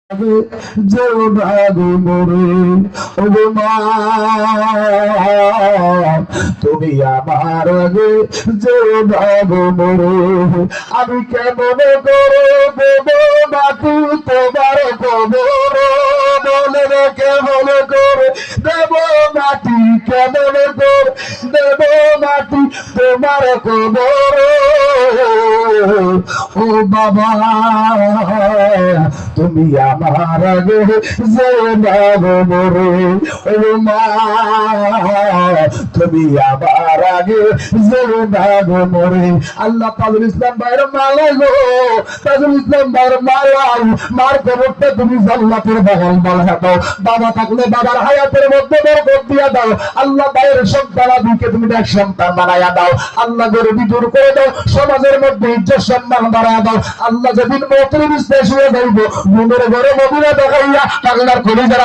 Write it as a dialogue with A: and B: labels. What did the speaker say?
A: যে ভাগো মরে ওগো মা, তুমি আমার আগে যে ভাগো মরে, আমি কেমন করে দেব মাটি তোমার কবর, বলে রে কেমন করে দেব মাটি, কেমন করে দেব মাটি তোমার কবর। ও বাবা তুমি আমার আগে যে ভাগো মরে, ও মা তুমি আমার আগে যে ভাগো মরে। আল্লাহ তাজুল ইসলাম ভাইয়ের মালা গো, তাজুল ইসলাম ভাইয়ের মালা, মার কবরটা তুমি জান্নাতের বাগান বানায় দাও। বাবা থাকলে বাবার হায়াতের মধ্যে বরকত দিয়া দাও। আল্লাহ ভাইয়ের সন্তান আদিকে তুমি এক সন্তান বানায়া দাও। আল্লাহ গরিবি দূর করে দাও, সমাজের মধ্যে ইজ্জত সম্মান বাড়ায়া দাও। আল্লাহ যেদিন মৌতের বিস্তার শুয়ে যাইব, ঘুমের ঘরে মদিনা দেখাইয়া পাগলার কলিজারা